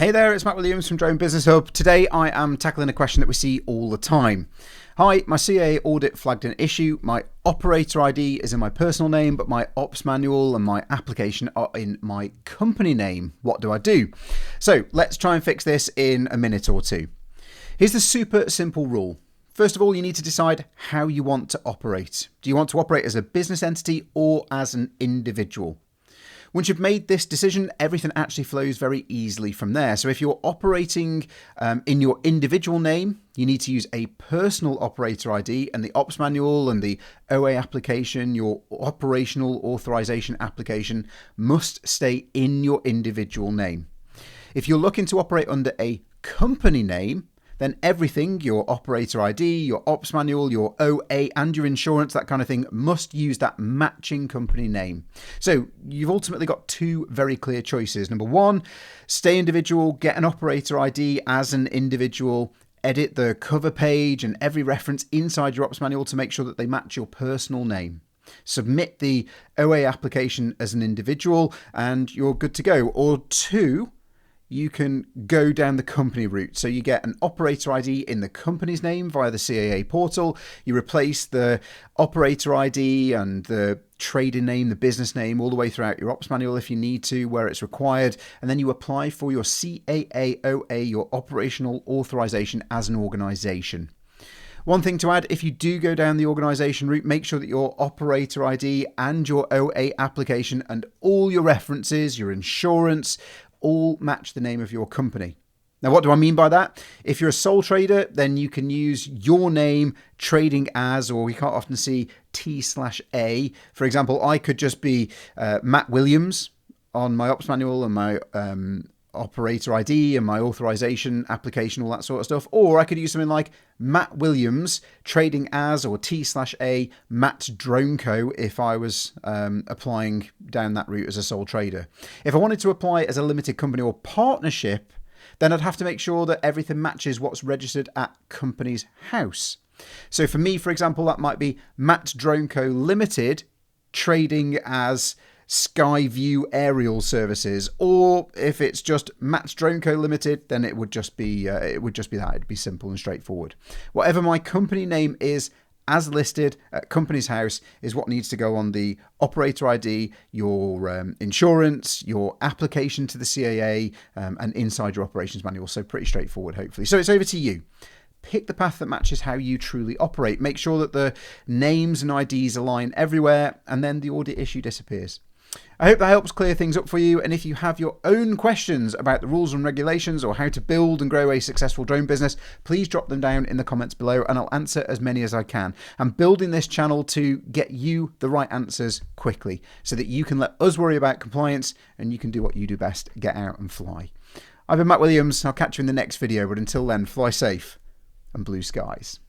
Hey there, it's Matt Williams from Drone Business Hub. Today I am tackling a question that we see all the time. Hi, my CAA audit flagged an issue. My operator ID is in my personal name, but my ops manual and my application are in my company name. What do I do? So let's try and fix this in a minute or two. Here's the super simple rule. First of all, you need to decide how you want to operate. Do you want to operate as a business entity or as an individual? Once you've made this decision, everything actually flows very easily from there. So if you're operating in your individual name, you need to use a personal operator ID, and the ops manual and the OA application, your operational authorization application, must stay in your individual name. If you're looking to operate under a company name, then everything, your operator ID, your ops manual, your OA and your insurance, that kind of thing, must use that matching company name. So you've ultimately got two very clear choices. Number one, stay individual, get an operator ID as an individual, edit the cover page and every reference inside your ops manual to make sure that they match your personal name. Submit the OA application as an individual and you're good to go. Or two, you can go down the company route. So you get an operator ID in the company's name via the CAA portal. You replace the operator ID and the trading name, the business name, all the way throughout your ops manual if you need to, where it's required. And then you apply for your CAA OA, your operational authorization as an organization. One thing to add, if you do go down the organization route, make sure that your operator ID and your OA application and all your references, your insurance, all match the name of your company. Now, what do I mean by that? If you're a sole trader, then you can use your name trading as, or we can't often see T/A. For example, I could just be Matt Williams on my ops manual and my operator ID and my authorization application, all that sort of stuff. Or I could use something like Matt Williams trading as, or T/A Matt Drone Co. if I was applying down that route as a sole trader. If I wanted to apply as a limited company or partnership, then I'd have to make sure that everything matches what's registered at company's house. So for me, for example, that might be Matt Drone Co. Limited trading as Skyview Aerial Services, or if it's just Matt's Drone Co. Limited, then it would just be that. It'd be simple and straightforward. Whatever my company name is, as listed at company's house, is what needs to go on the operator ID, your insurance, your application to the CAA, and inside your operations manual. So pretty straightforward, hopefully. So it's over to you. Pick the path that matches how you truly operate. Make sure that the names and IDs align everywhere, and then the audit issue disappears. I hope that helps clear things up for you, and if you have your own questions about the rules and regulations or how to build and grow a successful drone business, please drop them down in the comments below and I'll answer as many as I can. I'm building this channel to get you the right answers quickly so that you can let us worry about compliance and you can do what you do best, get out and fly. I've been Matt Williams. I'll catch you in the next video, but until then, fly safe and blue skies.